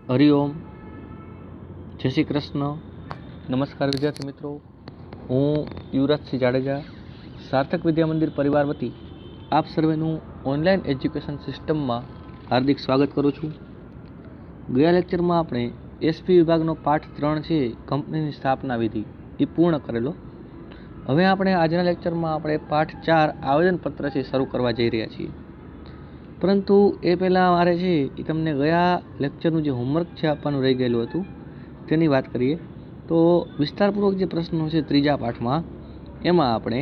હરિઓમ, જય શ્રી કૃષ્ણ, નમસ્કાર વિદ્યાર્થી મિત્રો. હું યુવરાજસિંહ જાડેજા, સાર્થક વિદ્યા મંદિર પરિવાર વતી આપ સર્વેનું ઓનલાઈન એજ્યુકેશન સિસ્ટમમાં હાર્દિક સ્વાગત કરું છું. ગયા લેક્ચરમાં આપણે એસપી વિભાગનો પાઠ 3 છે, કંપનીની સ્થાપના વિધિ, એ પૂર્ણ કરેલો. હવે આપણે આજના લેક્ચરમાં આપણે પાઠ 4 આવેદનપત્ર છે શરૂ કરવા જઈ રહ્યા છીએ. પરંતુ એ પહેલાં મારે છે એ તમને ગયા લેક્ચરનું જે હોમવર્ક છે આપવાનું રહી ગયેલું હતું તેની વાત કરીએ. તો વિસ્તારપૂર્વક જે પ્રશ્નો છે ત્રીજા પાઠમાં, એમાં આપણે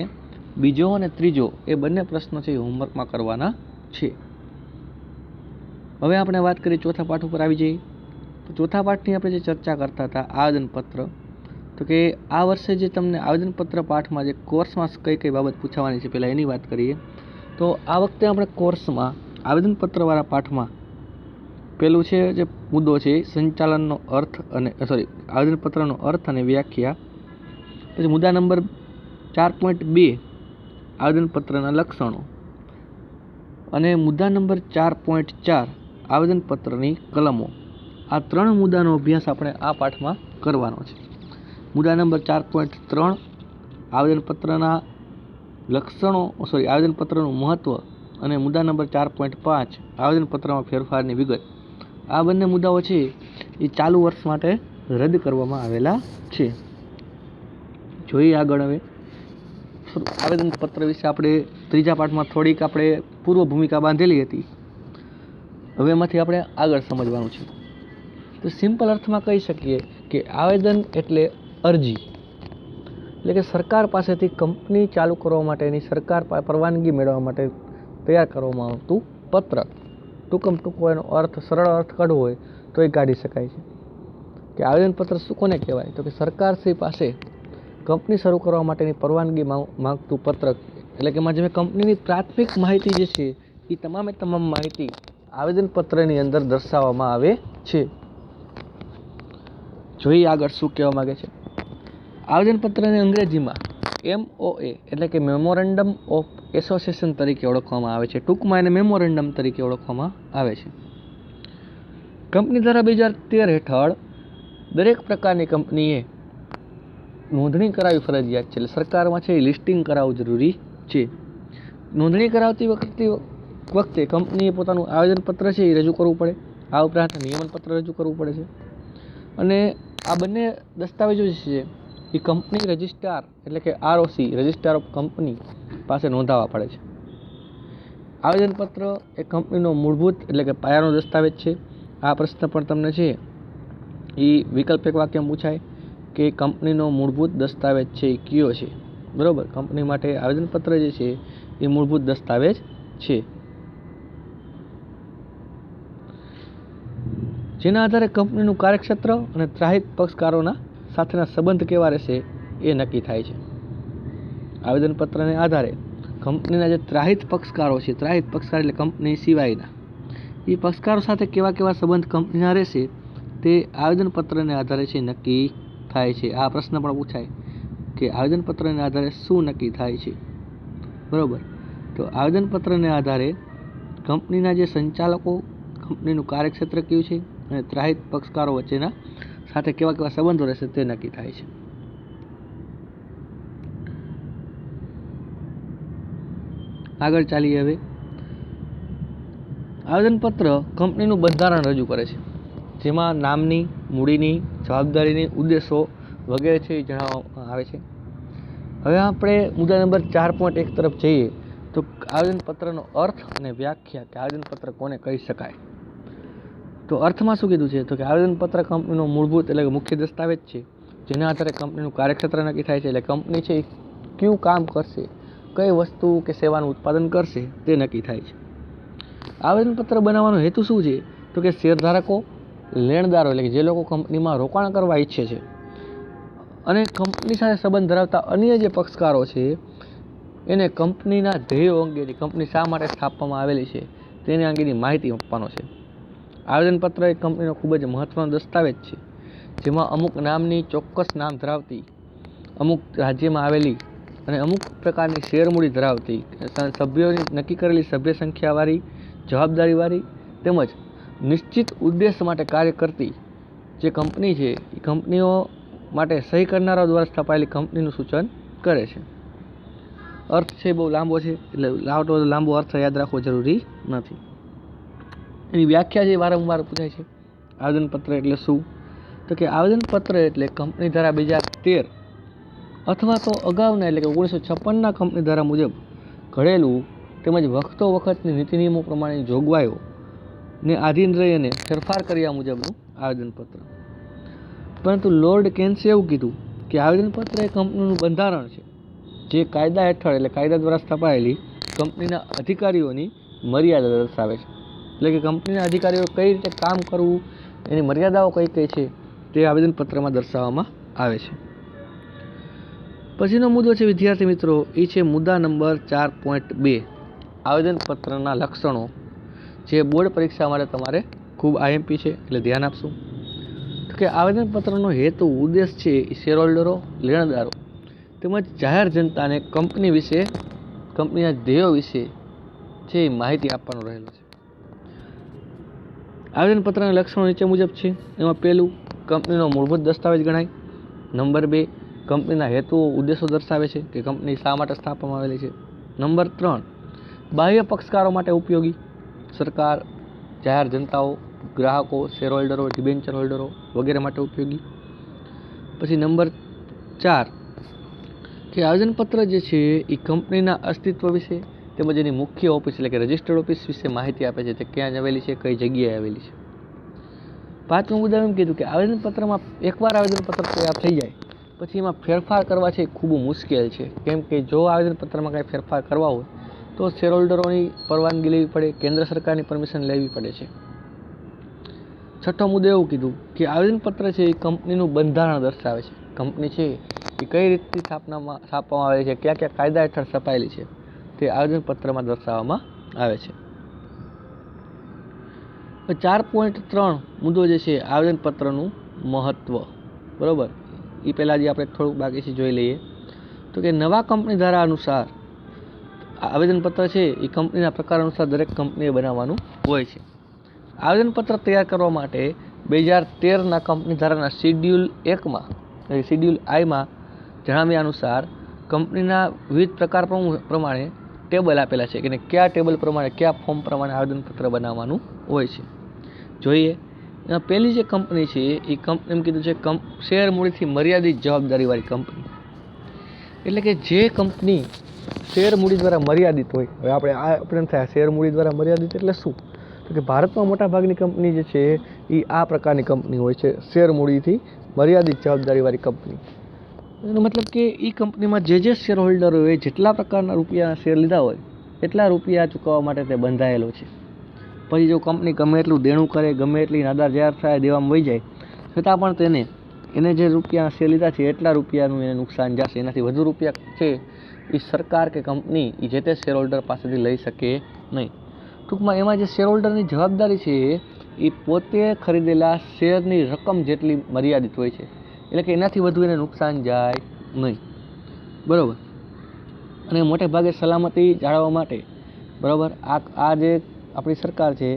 બીજો અને ત્રીજો એ બંને પ્રશ્નો છે એ હોમવર્કમાં કરવાના છે. હવે આપણે વાત કરીએ ચોથા પાઠ ઉપર આવી જઈએ. તો ચોથા પાઠની આપણે જે ચર્ચા કરતા હતા આવેદનપત્ર, તો કે આ વર્ષે જે તમને આવેદનપત્ર પાઠમાં જે કોર્સમાં કઈ કઈ બાબત પૂછાવાની છે પહેલાં એની વાત કરીએ. તો આ વખતે આપણે કોર્સમાં આવેદનપત્રવાળા પાઠમાં પેલું છે જે મુદ્દો છે સંચાલનનો અર્થ અને આવેદનપત્રનો અર્થ અને વ્યાખ્યા. પછી મુદ્દા નંબર 4.2 આવેદનપત્રના લક્ષણો અને મુદ્દા નંબર 4.4 આવેદનપત્રની કલમો. આ 3 મુદ્દાનો અભ્યાસ આપણે આ પાઠમાં કરવાનો છે. મુદ્દા નંબર 4.3 આવેદનપત્રના લક્ષણો આવેદનપત્રનું મહત્વ અને મુદ્દા નંબર 4.5 આવેદનપત્રમાં ફેરફારની વિગત. આ બંને મુદ્દાઓ છે એ ચાલુ વર્ષ માટે રદ કરવામાં આવેલા છે. જોઈએ આગળ. હવે આવેદનપત્ર વિશે આપણે ત્રીજા પાઠમાં થોડીક આપણે પૂર્વ ભૂમિકા બાંધેલી હતી. હવે એમાંથી આપણે આગળ સમજવાનું છે. તો સિમ્પલ અર્થમાં કહી શકીએ કે આવેદન એટલે અરજી, એટલે કે સરકાર પાસેથી કંપની ચાલુ કરવા માટેની સરકાર પરવાનગી મેળવવા માટે તૈયાર કરવામાં આવતું પત્રક. ટૂંકમ ટૂંકો એનો અર્થ, સરળ અર્થ કાઢવો હોય તો એ કાઢી શકાય છે કે આવેદનપત્ર શું કોને કહેવાય. તો કે સરકારશ્રી પાસે કંપની શરૂ કરવા માટેની પરવાનગી માંગતું પત્રક, એટલે કે એમાં જે કંપનીની પ્રાથમિક માહિતી જે છે એ તમામ માહિતી આવેદનપત્રની અંદર દર્શાવવામાં આવે છે. જોઈએ આગળ શું કહેવા માંગે છે. આવેદનપત્રને અંગ્રેજીમાં MOA એટલે કે મેમોરેન્ડમ ઓફ એસોસિએશન તરીકે ઓળખવામાં આવે છે. ટૂંકમાં એને મેમોરેન્ડમ તરીકે ઓળખવામાં આવે છે. કંપની ધારા 2013 હેઠળ દરેક પ્રકારની કંપનીએ નોંધણી કરાવવી ફરજિયાત છે. એટલે સરકારમાં છે એ લિસ્ટિંગ કરાવવું જરૂરી છે. નોંધણી કરાવતી વખતે કંપનીએ પોતાનું આવેદનપત્ર છે એ રજૂ કરવું પડે. આ ઉપરાંત નિયમનપત્ર રજૂ કરવું પડે છે. અને આ બંને દસ્તાવેજો જે છે એ કંપની રજિસ્ટ્રાર એટલે કે ROC રજિસ્ટ્રાર ઓફ કંપની પાસે નોંધાવવા પડે છે. આવેદનપત્ર એ કંપનીનો મૂળભૂત એટલે કે પાયાનો દસ્તાવેજ છે. આ પ્રશ્ન પણ તમને છે એ વિકલ્પ એક વાક્ય પૂછાય કે કંપનીનો મૂળભૂત દસ્તાવેજ છે એ કયો છે. બરાબર, કંપની માટે આવેદનપત્ર જે છે એ મૂળભૂત દસ્તાવેજ છે. જેના આધારે કંપનીનું કાર્યક્ષેત્ર અને ત્રાહિત પક્ષકારોના સાથેના સંબંધ કેવા રહેશે એ નક્કી થાય છે. આવેદનપત્રને આધારે કંપનીના જે ત્રાહિત પક્ષકારો છે, ત્રાહિત પક્ષકાર એટલે કંપની સિવાયના, એ પક્ષકારો સાથે કેવા કેવા સંબંધ કંપનીના રહેશે તે આવેદનપત્રને આધારે છે નક્કી થાય છે. આ પ્રશ્ન પણ પૂછાય કે આવેદનપત્રને આધારે શું નક્કી થાય છે. બરાબર, તો આવેદનપત્રને આધારે કંપનીના જે સંચાલકો, કંપનીનું કાર્યક્ષેત્ર કયું છે અને ત્રાહિત પક્ષકારો વચ્ચેના સાથે કેવા કેવા સંબંધો રહેશે તે નક્કી થાય છે. આગળ ચાલીએ. હવે આવેદનપત્ર કંપનીનું બંધારણ રજૂ કરે છે, જેમાં નામની, મૂડીની, જવાબદારીની, ઉદ્દેશો વગેરે છે એ જણાવવામાં આવે છે. હવે આપણે મુદ્દા નંબર 4.1 તરફ જઈએ. તો આવેદનપત્રનો અર્થ અને વ્યાખ્યા, કે આવેદનપત્ર કોને કહી શકાય. તો અર્થમાં શું કીધું છે, તો કે આવેદનપત્ર કંપનીનો મૂળભૂત એટલે કે મુખ્ય દસ્તાવેજ છે, જેના આધારે કંપનીનું કાર્યક્ષેત્ર નક્કી થાય છે. એટલે કંપની છે એ કયું કામ કરશે, કઈ વસ્તુ કે સેવાનું ઉત્પાદન કરશે તે નક્કી થાય છે. આવેદનપત્ર બનાવવાનો હેતુ શું છે, તો કે શેરધારકો, લેણદારો એટલે કે જે લોકો કંપનીમાં રોકાણ કરવા ઈચ્છે છે અને કંપની સાથે સંબંધ ધરાવતા અન્ય જે પક્ષકારો છે એને કંપનીના ધ્યેયો અંગેની, કંપની શા માટે સ્થાપવામાં આવેલી છે તેની અંગેની માહિતી આપવાનો છે. આવેદનપત્ર એ કંપનીનો ખૂબ જ મહત્વનો દસ્તાવેજ છે, જેમાં અમુક નામની, ચોક્કસ નામ ધરાવતી, અમુક રાજ્યમાં આવેલી અને અમુક પ્રકારની શેરમૂડી ધરાવતી, સભ્યોની નક્કી કરેલી સભ્ય સંખ્યાવાળી, જવાબદારીવાળી તેમજ નિશ્ચિત ઉદ્દેશ માટે કાર્ય કરતી જે કંપની છે એ કંપનીઓ માટે સહી કરનારાઓ દ્વારા સ્થપાયેલી કંપનીનું સૂચન કરે છે. અર્થ છે બહુ લાંબો છે, એટલે લાંબો અર્થ યાદ રાખવો જરૂરી નથી. એની વ્યાખ્યા જે વારંવાર પૂછાય છે, આવેદનપત્ર એટલે શું? તો કે આવેદનપત્ર એટલે કંપની ધારા 2013 અથવા તો અગાઉના એટલે કે 1956ના કંપની ધારા મુજબ ઘડેલું તેમજ વખતો વખતની નીતિ નિયમો પ્રમાણેની જોગવાઈઓ ને આધીન રહી અને ફેરફાર કર્યા મુજબનું આવેદનપત્ર. પરંતુ લોર્ડ કેન્સે એવું કીધું કે આવેદનપત્ર એ કંપનીનું બંધારણ છે, જે કાયદા હેઠળ એટલે કાયદા દ્વારા સ્થપાયેલી કંપનીના અધિકારીઓની મર્યાદા દર્શાવે છે. એટલે કે કંપનીના અધિકારીઓ કઈ રીતે કામ કરવું, એની મર્યાદાઓ કઈ કઈ છે તે આવેદનપત્રમાં દર્શાવવામાં આવે છે. પછીનો મુદ્દો છે વિદ્યાર્થી મિત્રો, એ છે મુદ્દા નંબર 4.2 આવેદનપત્રના લક્ષણો, જે બોર્ડ પરીક્ષા માટે તમારે ખૂબ આઈએમપી છે, એટલે ધ્યાન આપશું. તો કે આવેદનપત્રનો હેતુ ઉદ્દેશ છે એ શેર હોલ્ડરો, લેણદારો તેમજ જાહેર જનતાને કંપની વિશે, કંપનીના ધ્યેયો વિશે છે એ માહિતી આપવાનો રહેલો છે. આવેદનપત્રના લક્ષણો નીચે મુજબ છે. એમાં પહેલું, કંપનીનો મૂળભૂત દસ્તાવેજ ગણાય. નંબર 2, કંપનીના હેતુઓ, ઉદ્દેશો દર્શાવે છે કે કંપની શા માટે સ્થાપવામાં આવેલી છે. નંબર 3, બાહ્ય પક્ષકારો માટે ઉપયોગી, સરકાર, જાહેર જનતાઓ, ગ્રાહકો, શેર હોલ્ડરો, ડિબેન્ચર હોલ્ડરો વગેરે માટે ઉપયોગી. પછી નંબર 4 કે આવેદનપત્ર જે છે એ કંપનીના અસ્તિત્વ વિશે તેમજ એની મુખ્ય ઓફિસ એટલે કે રજિસ્ટર્ડ ઓફિસ વિશે માહિતી આપે છે, તે ક્યાં આવેલી છે, કઈ જગ્યાએ આવેલી છે. 5મું મુદ્દા એમ કીધું કે આવેદનપત્રમાં એકવાર આવેદનપત્ર તૈયાર થઈ જાય પછી એમાં ફેરફાર કરવા છે એ ખૂબ મુશ્કેલ છે. કેમ કે જો આવેદનપત્રમાં કાંઈ ફેરફાર કરવા હોય તો શેર હોલ્ડરોની પરવાનગી લેવી પડે, કેન્દ્ર સરકારની પરમિશન લેવી પડે છે. 6મો મુદ્દો એવું કીધું કે આવેદનપત્ર છે એ કંપનીનું બંધારણ દર્શાવે છે. કંપની છે એ કઈ રીતથી સ્થાપવામાં આવેલી છે, કયા કયા કાયદા હેઠળ સ્થપાયેલી છે, તે આવેદનપત્રમાં દર્શાવવામાં આવે છે. 4.3 મુદ્દો જે છે આવેદનપત્રનું મહત્વ, બરોબર, એ પહેલાં જે આપણે થોડુંક બાકી છે જોઈ લઈએ. તો કે નવા કંપની ધારા અનુસાર આવેદનપત્ર છે એ કંપનીના પ્રકાર અનુસાર દરેક કંપનીએ બનાવવાનું હોય છે. આવેદનપત્ર તૈયાર કરવા માટે 2013ના કંપની ધારાના શિડ્યુલ 1માં શિડ્યુલ આઈમાં જણાવ્યા અનુસાર કંપનીના વિવિધ પ્રકાર પ્રમાણે ટેબલ આપેલા છે કે કયા ટેબલ પ્રમાણે, કયા ફોર્મ પ્રમાણે આવેદનપત્ર બનાવવાનું હોય છે. જોઈએ, એમાં પહેલી જે કંપની છે એ કંપની એમ કીધું છે શેર મૂડીથી મર્યાદિત જવાબદારીવાળી કંપની. એટલે કે જે કંપની શેર મૂડી દ્વારા મર્યાદિત હોય. હવે આપણે એમ થાય શેર મૂડી દ્વારા મર્યાદિત એટલે શું? તો કે ભારતમાં મોટાભાગની કંપની જે છે એ આ પ્રકારની કંપની હોય છે, શેર મૂડીથી મર્યાદિત જવાબદારીવાળી કંપની. એનો મતલબ કે એ કંપનીમાં જે શેર હોલ્ડરોએ જેટલા પ્રકારના રૂપિયાના શેર લીધા હોય એટલા રૂપિયા ચૂકવવા માટે તે બંધાયેલો છે. પછી જો કંપની ગમે એટલું દેણું કરે, ગમે એટલી નાદાર જાહેર થાય, દેવામાં વહી જાય, છતાં પણ એને જે રૂપિયા શેર લીધા છે એટલા રૂપિયાનું એને નુકસાન જશે. એનાથી વધુ રૂપિયા છે એ સરકાર કે કંપની એ જે તે શેર હોલ્ડર પાસેથી લઈ શકે નહીં. ટૂંકમાં એમાં જે શેર હોલ્ડરની જવાબદારી છે એ પોતે ખરીદેલા શેરની રકમ જેટલી મર્યાદિત હોય છે. એટલે કે એનાથી વધુ એને નુકસાન જાય નહીં, બરાબર. અને મોટે ભાગે સલામતી જાળવવા માટે, બરાબર, આ જે આપણી સરકાર છે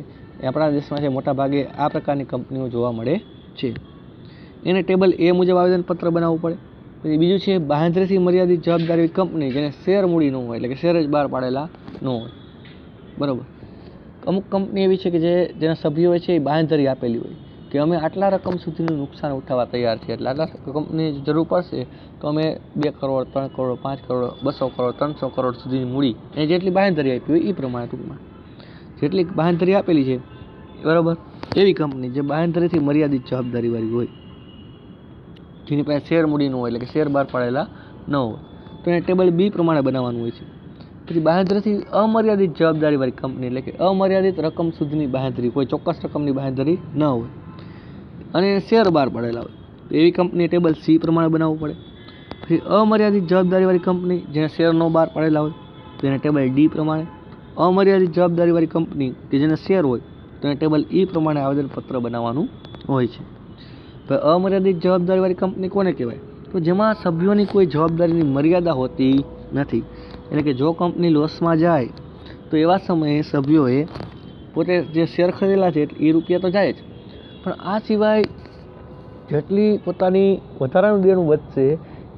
એ આપણા દેશમાં છે મોટા ભાગે આ પ્રકારની કંપનીઓ જોવા મળે છે. એને ટેબલ એ મુજબ આવેદનપત્ર બનાવવું પડે. પછી બીજું છે બાંહેધરીથી મર્યાદિત જવાબદારી કંપની, જેને શેર મૂડી ન હોય, એટલે કે શેર જ બહાર પાડેલા ન હોય, બરાબર. અમુક કંપની એવી છે કે જેના સભ્યોએ છે એ બાંહેધરી આપેલી હોય કે અમે આટલા રકમ સુધીનું નુકસાન ઉઠાવવા તૈયાર છીએ, એટલે આટલા કંપની જરૂર પડશે તો અમે 2 કરોડ, 3 કરોડ, 5 કરોડ, 200 કરોડ, 300 કરોડ સુધીની મૂડી એ જેટલી બાંહેધરી આપી હોય એ પ્રમાણે, ટૂંકમાં જેટલી બાંહેધરી આપેલી છે, બરાબર, એવી કંપની જે બાંહેધરીથી મર્યાદિત જવાબદારીવાળી હોય, જેની પાસે શેર મૂડી ન હોય, એટલે કે શેર બહાર પાડેલા ન હોય, તો એને ટેબલ બી પ્રમાણે બનાવવાનું હોય છે. પછી બાંહેધરીથી અમર્યાદિત જવાબદારીવાળી કંપની, એટલે કે અમર્યાદિત રકમ સુધીની બાંહેધરી, કોઈ ચોક્કસ રકમની બાંહેધરી ન હોય અને શેર બહાર પાડેલા હોય, તો એવી કંપની ટેબલ સી પ્રમાણે બનાવવું પડે. પછી અમર્યાદિત જવાબદારીવાળી કંપની જેને શેર ન બહાર પાડેલા હોય તો એને ટેબલ ડી પ્રમાણે. અમર્યાદિત જવાબદારીવાળી કંપની કે જેને શેર હોય તો એને ટેબલ ઈ પ્રમાણે આવેદનપત્ર બનાવવાનું હોય છે. તો અમર્યાદિત જવાબદારીવાળી કંપની કોને કહેવાય? તો જેમાં સભ્યોની કોઈ જવાબદારીની મર્યાદા હોતી નથી. એટલે કે જો કંપની લોસમાં જાય તો એવા સમયે સભ્યોએ પોતે જે શેર ખરીદેલા છે એ રૂપિયા તો જાય જ, પણ આ સિવાય જેટલી પોતાની વધારાનું દેણું વધશે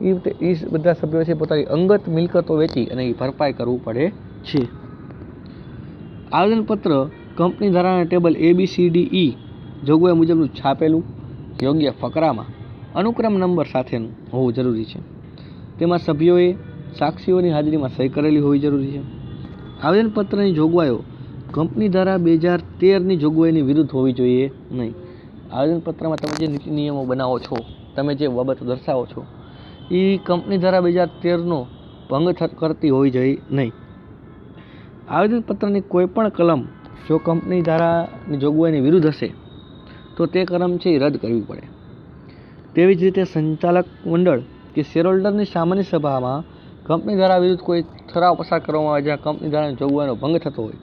એ બધા સભ્યો છે પોતાની અંગત મિલકતો વેચી અને એ ભરપાઈ કરવું પડે છે. આવેદનપત્ર કંપની ધારાના ટેબલ ABCDE જોગવાઈ મુજબનું છાપેલું, યોગ્ય ફકરામાં અનુક્રમ નંબર સાથેનું હોવું જરૂરી છે. તેમાં સભ્યોએ સાક્ષીઓની હાજરીમાં સહી કરેલી હોવી જરૂરી છે. આવેદનપત્રની જોગવાઈઓ કંપની ધારા 2013ની જોગવાઈની વિરુદ્ધ હોવી જોઈએ નહીં. આવેદનપત્રમાં તમે જે નીતિ નિયમો બનાવો છો, તમે જે બાબતો દર્શાવો છો, એ કંપની ધારા 2013નો ભંગ કરતી હોવી જોઈએ નહીં. આવેદનપત્રની કોઈ પણ કલમ જો કંપની ધારાની જોગવાઈની વિરુદ્ધ હશે તો તે કલમ છે એ રદ કરવી પડે. તેવી જ રીતે સંચાલક મંડળ કે શેરહોલ્ડરની સામાન્ય સભામાં કંપની ધારા વિરુદ્ધ કોઈ ઠરાવ પસાર કરવામાં આવે જ્યાં કંપની ધારાની જોગવાઈનો ભંગ થતો હોય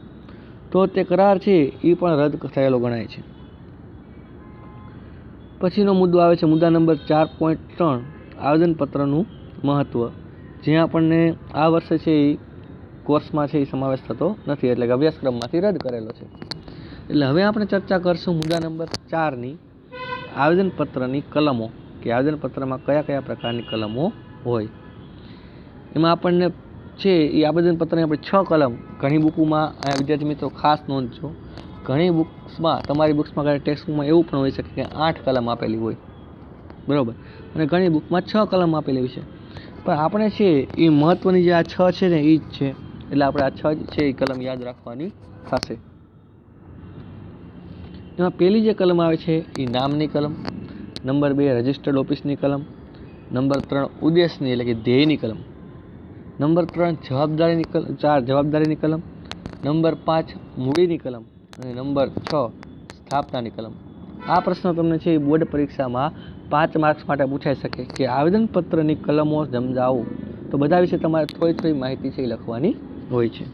તો તે કરાર છે એ પણ રદ થયેલો ગણાય છે. પછીનો મુદ્દો આવે છે મુદ્દા નંબર 4.3 આવેદનપત્રનું મહત્વ, જ્યાં આપણને આ વર્ષે છે એ કોર્સમાં છે એ સમાવેશ થતો નથી, એટલે કે અભ્યાસક્રમમાંથી રદ કરેલો છે. એટલે હવે આપણે ચર્ચા કરશું મુદ્દા નંબર 4ની આવેદનપત્રની કલમો, કે આવેદનપત્રમાં કયા કયા પ્રકારની કલમો હોય. એમાં આપણને છે એ આવેદનપત્રની આપણે 6 કલમ ઘણી બુકોમાં, વિદ્યાર્થી મિત્રો ખાસ નોંધજો, ઘણી બુક્સમાં, તમારી બુક્સમાં ટેક્સ્ટબુકમાં એવું પણ હોઈ શકે કે 8 કલમ આપેલી હોય, બરાબર, અને ઘણી બુકમાં 6 કલમ આપેલી હોય છે. પણ આપણે છે એ મહત્વની જે આ 6 છે ને એ જ છે, એટલે આપણે આ 6 છે એ કલમ યાદ રાખવાની થશે. એમાં પહેલી જે કલમ આવે છે એ નામની કલમ, નંબર 2 રજિસ્ટર્ડ ઓફિસની કલમ, નંબર 3 ઉદ્દેશની એટલે કે ધ્યેયની કલમ, નંબર 3 જવાબદારીની કલમ, 4 જવાબદારીની કલમ, નંબર 5 મૂડીની કલમ અને નંબર 6 સ્થાપનાની કલમ. આ પ્રશ્ન તમને છે એ બોર્ડ પરીક્ષામાં 5 માર્ક્સ માટે પૂછાઈ શકે કે આવેદનપત્રની કલમો સમજાવો, તો બધા વિશે તમારે થોડી માહિતી છે એ લખવાની હોય છે.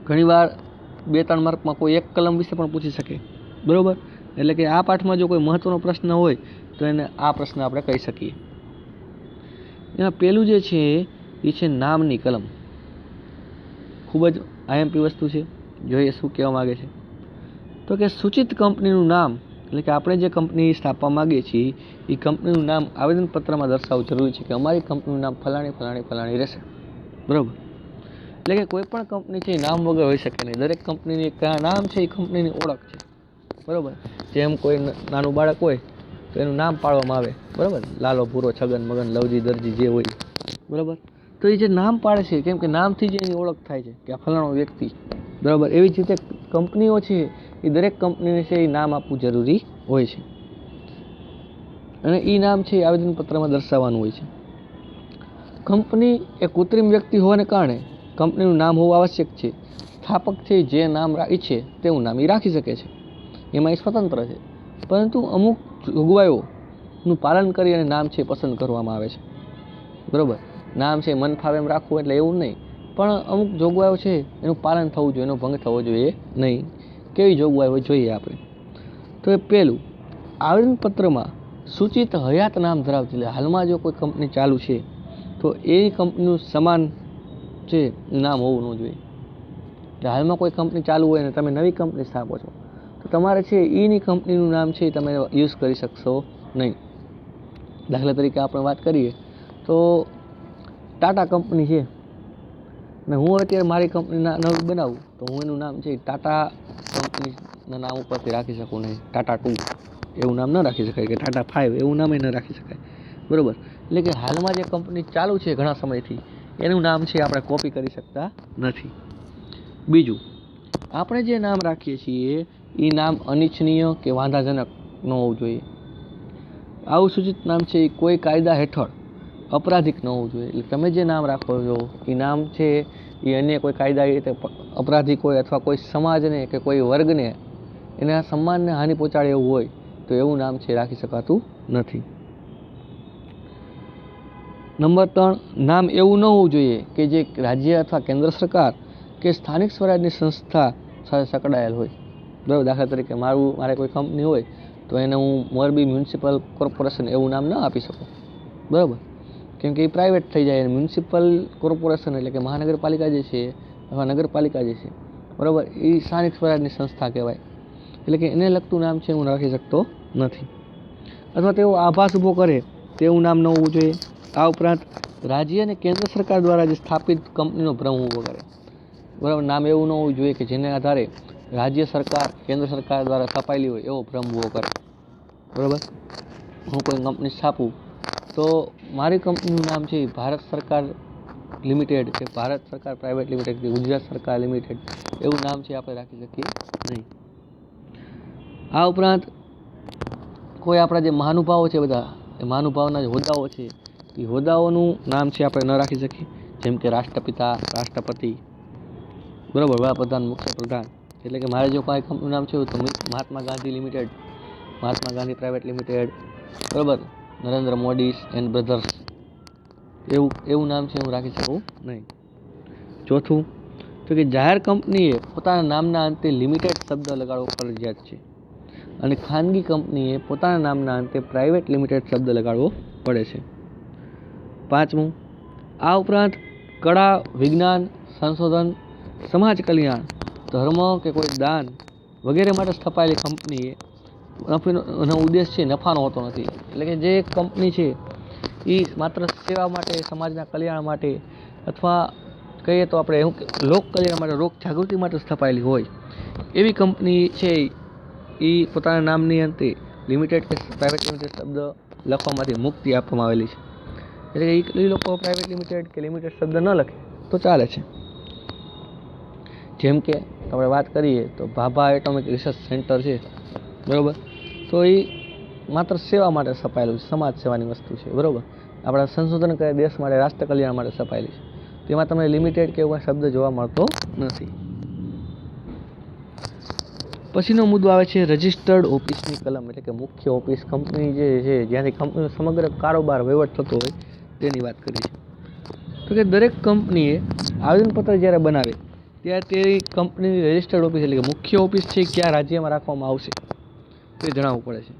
ઘણીવાર 2-3 માર્કમાં કોઈ એક કલમ વિશે પણ પૂછી શકે, બરાબર, એટલે કે આ પાઠમાં જો કોઈ મહત્વનો પ્રશ્ન હોય તો એને આ પ્રશ્ન આપણે કહી શકીએ. એમાં પહેલું જે છે એ છે નામની કલમ. ખૂબ જ IMP વસ્તુ છે, જોઈએ શું કહેવા માગે છે. તો કે સૂચિત કંપનીનું નામ, એટલે કે આપણે જે કંપની સ્થાપવા માંગીએ છીએ એ કંપનીનું નામ આવેદનપત્રમાં દર્શાવવું જરૂરી છે કે અમારી કંપનીનું નામ ફલાણી રહેશે, બરાબર. એટલે કે કોઈ પણ કંપની છે એ નામ વગર હોઈ શકે નહીં. દરેક કંપનીની નામ છે એ કંપનીની ઓળખ છે, બરાબર. જેમ કોઈ નાનું બાળક હોય તો એનું નામ પાડવામાં આવે, બરાબર, લાલો, ભૂરો, છગન, મગન, લવજી, દરજી જે હોય, બરાબર. તો એ જે નામ પાડે છે કેમ કે નામથી જ એની ઓળખ થાય છે કે આ ફલાણો વ્યક્તિ, બરાબર. એવી જ રીતે કંપનીઓ છે એ દરેક કંપનીને છે એ નામ આપવું જરૂરી હોય છે અને એ નામ છે એ આવેદનપત્રમાં દર્શાવવાનું હોય છે. કંપની એ કૃત્રિમ વ્યક્તિ હોવાને કારણે કંપનીનું નામ હોવું આવશ્યક છે. સ્થાપક છે જે નામ ઈચ્છે તેવું નામ એ રાખી શકે છે, એમાં એ સ્વતંત્ર છે, પરંતુ અમુક જોગવાઈઓનું પાલન કરી અને નામ છે પસંદ કરવામાં આવે છે, બરાબર. નામ છે મન ફાવે એમ રાખવું એટલે એવું નહીં, પણ અમુક જોગવાઈઓ છે એનું પાલન થવું જોઈએ, એનો ભંગ થવો જોઈએ નહીં. કેવી જોગવાઈઓ જોઈએ આપણે? તો એ પહેલું, આવેદનપત્રમાં સૂચિત હયાત નામ ધરાવતી, એટલે હાલમાં જો કોઈ કંપની ચાલુ છે તો એ કંપનીનું સમાન છે નામ હોવું ન જોઈએ. એટલે હાલમાં કોઈ કંપની ચાલુ હોય ને તમે નવી કંપની સ્થાપો છો તો તમારે છે એની કંપનીનું નામ છે તમે યુઝ કરી શકશો નહીં. દાખલા તરીકે આપણે વાત કરીએ તો ટાટા કંપની છે ને હું અત્યારે મારી કંપની નવી બનાવું તો હું એનું નામ છે ટાટા કંપનીના નામ ઉપરથી રાખી શકું નહીં. ટાટા 2 એવું નામ ન રાખી શકાય, કે ટાટા 5 એવું નામ ન રાખી શકાય, બરાબર. એટલે કે હાલમાં જે કંપની ચાલુ છે ઘણા સમયથી એનું નામ છે આપણે કોપી કરી શકતા નથી. બીજું, આપણે જે નામ રાખીએ છીએ એ નામ અનિચ્છનીય કે વાંધાજનક ન હોવું જોઈએ. આવું સૂચિત નામ છે એ કોઈ કાયદા હેઠળ અપરાધિક ન હોવું જોઈએ. એટલે તમે જે નામ રાખો છો એ નામ છે એ અન્ય કોઈ કાયદા રીતે અપરાધિક હોય અથવા કોઈ સમાજને કે કોઈ વર્ગને એના સન્માનને હાનિ પહોંચાડે એવું હોય તો એવું નામ છે રાખી શકાતું નથી. નંબર 3, નામ એવું ન હોવું જોઈએ કે જે રાજ્ય અથવા કેન્દ્ર સરકાર કે સ્થાનિક સ્વરાજની સંસ્થા સાથે સંકળાયેલ હોય, બરાબર. દાખલા તરીકે મારે કોઈ કંપની હોય તો એને હું મોરબી મ્યુનિસિપલ કોર્પોરેશન એવું નામ ન આપી શકું, બરાબર, કેમ કે એ પ્રાઇવેટ થઈ જાય. મ્યુનિસિપલ કોર્પોરેશન એટલે કે મહાનગરપાલિકા જે છે અથવા નગરપાલિકા જે છે, બરાબર, એ સ્થાનિક સ્વરાજની સંસ્થા કહેવાય, એટલે કે એને લગતું નામ છે હું રાખી શકતો નથી. અથવા તેઓ આભાસ ઊભો કરે તેવું નામ ન હોવું જોઈએ. આ ઉપરાંત રાજ્ય અને કેન્દ્ર સરકાર દ્વારા જે સ્થાપિત કંપનીનો ભ્રમ ઊભો કરે, બરાબર, નામ એવું ન હોવું જોઈએ કે જેને આધારે રાજ્ય સરકાર કેન્દ્ર સરકાર દ્વારા સ્થપાયેલી હોય એવો ભ્રમ ઊભો કરે. બરાબર, હું કોઈ કંપની સ્થાપું તો મારી કંપનીનું નામ છે ભારત સરકાર લિમિટેડ કે ભારત સરકાર પ્રાઇવેટ લિમિટેડ કે ગુજરાત સરકાર લિમિટેડ એવું નામ છે આપણે રાખી શકીએ નહીં. આ ઉપરાંત કોઈ આપણા જે મહાનુભાવો છે બધા એ મહાનુભાવોના જે હોદ્દાઓ છે એ હોદ્દાઓનું નામ છે આપણે ન રાખી શકીએ, જેમ કે રાષ્ટ્રપિતા, રાષ્ટ્રપતિ, બરાબર, વડાપ્રધાન, મુખ્યપ્રધાન. એટલે કે મારે જો કોઈ કંપનીનું નામ છે તો Mahatma Gandhi limited, Mahatma Gandhi private limited, બરાબર, નરેન્દ્ર મોદી એન્ડ બ્રધર્સ એવું નામ છે હું રાખી શકું નહીં. ચોથું તો કે જાહેર કંપનીએ પોતાના નામના અંતે લિમિટેડ શબ્દ લગાડવો ફરજિયાત છે અને ખાનગી કંપનીએ પોતાના નામના અંતે પ્રાઇવેટ લિમિટેડ શબ્દ લગાડવો પડે છે. પાંચમું, આ ઉપરાંત કળા, વિજ્ઞાન, સંશોધન, સમાજ કલ્યાણ, ધર્મ કે કોઈ દાન વગેરે માટે સ્થપાયેલી કંપનીએ એનો ઉદ્દેશ છે નફાનો હોતો નથી. એટલે કે જે કંપની છે એ માત્ર સેવા માટે, સમાજના કલ્યાણ માટે અથવા કહીએ તો આપણે એવું લોક કલ્યાણ માટે, લોક જાગૃતિ માટે સ્થપાયેલી હોય એવી કંપની છે એ પોતાના નામની અંતે લિમિટેડ કે પ્રાઇવેટ લિમિટેડ શબ્દ લખવામાંથી મુક્તિ આપવામાં આવેલી છે. એટલે કે એ લોકો પ્રાઇવેટ લિમિટેડ કે લિમિટેડ શબ્દ ન લખે તો ચાલે છે. જેમ કે આપણે વાત કરીએ તો ભાભા એટોમિક રિસર્ચ સેન્ટર છે, બરાબર, તો એ માત્ર સેવા માટે સ્થપાયેલું છે, સમાજ સેવાની વસ્તુ છે, બરાબર. આપણા સંશોધન કરે દેશ માટે, રાષ્ટ્ર કલ્યાણ માટે સ્થપાયેલી છે. તેમાં તમને લિમિટેડ કે એવો શબ્દ જોવા મળતો નથી. પછીનો મુદ્દો આવે છે રજિસ્ટર્ડ ઓફિસની કલમ, એટલે કે મુખ્ય ઓફિસ, કંપની જે છે જ્યાંથી કંપનીનો સમગ્ર કારોબાર વહીવટ થતો હોય તેની વાત કરી છે. તો કે દરેક કંપનીએ આવેદનપત્ર જ્યારે બનાવે ત્યારે તે કંપનીની રજિસ્ટર્ડ ઓફિસ એટલે કે મુખ્ય ઓફિસ છે કયા રાજ્યમાં રાખવામાં આવશે તે જણાવવું પડે છે.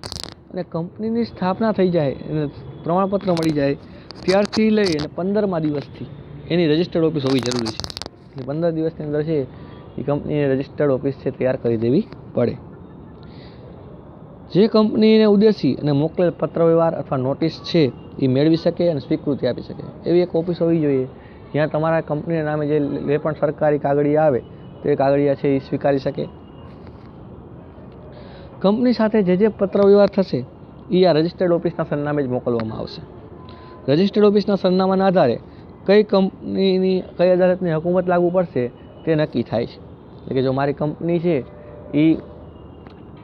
અને કંપનીની સ્થાપના થઈ જાય અને પ્રમાણપત્ર મળી જાય ત્યારથી લઈ અને 15મા દિવસથી એની રજિસ્ટર્ડ ઓફિસ હોવી જરૂરી છે. એટલે 15 દિવસની અંદર છે એ કંપનીની રજિસ્ટર્ડ ઓફિસ છે તૈયાર કરી દેવી પડે. જે કંપનીને ઉદ્દેશી અને મોકલેલ પત્રવ્યવહાર અથવા નોટિસ છે એ મેળવી શકે અને સ્વીકૃતિ આપી શકે એવી એક ઓફિસ હોવી જોઈએ જ્યાં તમારા કંપનીના નામે જે પણ સરકારી કાગળિયા આવે તે કાગળિયા છે એ સ્વીકારી શકે. કંપની સાથે જે પત્રવ્યવહાર થશે એ આ રજિસ્ટર્ડ ઓફિસના સરનામે જ મોકલવામાં આવશે. રજિસ્ટર્ડ ઓફિસના સરનામાના આધારે કઈ કંપનીની કઈ અદાલતની હુકુમત લાગુ પડશે તે નક્કી થાય છે. એટલે કે જો મારી કંપની છે એ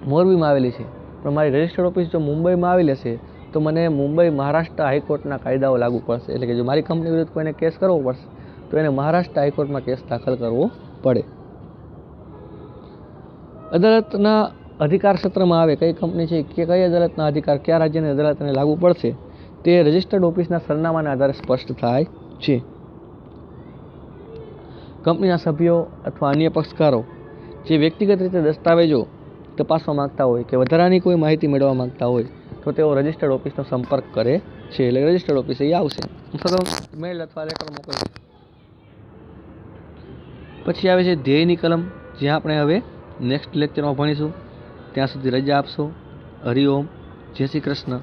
મોરબીમાં આવેલી છે પણ મારી રજિસ્ટર્ડ ઓફિસ જો મુંબઈમાં આવેલી હશે તો મને મુંબઈ મહારાષ્ટ્ર હાઈકોર્ટના કાયદાઓ લાગુ પડશે. એટલે કે જો મારી કંપની વિરુદ્ધ કોઈને કેસ કરવો પડશે તો એને મહારાષ્ટ્ર હાઈકોર્ટમાં કેસ દાખલ કરવો પડે. અદાલતના અધિકાર ક્ષેત્રમાં આવે કઈ કંપની છે કે કઈ અદાલતના અધિકાર કયા રાજ્યની અદાલતને લાગુ પડશે તે રજિસ્ટર્ડ ઓફિસના સરનામાના આધારે સ્પષ્ટ થાય છે. કંપનીના સભ્યો અથવા અન્ય પક્ષકારો જે વ્યક્તિગત રીતે દસ્તાવેજો તપાસવા માંગતા હોય કે વધારાની કોઈ માહિતી મેળવવા માંગતા હોય તો તેઓ રજિસ્ટર્ડ ઓફિસનો સંપર્ક કરે છે. એટલે રજિસ્ટર્ડ ઓફિસે એ આવશે અથવા મેલ અથવા લેટર મોકલશે. પછી આવે છે ધ્યેયની કલમ, જ્યાં આપણે હવે નેક્સ્ટ લેક્ચરમાં ભણીશું. ત્યાં સુધી રજા આપશો. હરિઓમ, જય શ્રી કૃષ્ણ.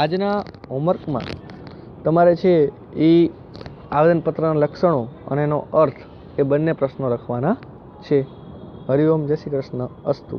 આજના હોમવર્કમાં તમારે છે એ આવેદનપત્રના લક્ષણો અને એનો અર્થ એ બંને પ્રશ્નો લખવાના છે. હરિઓમ, જય શ્રી કૃષ્ણ, અસ્તુ.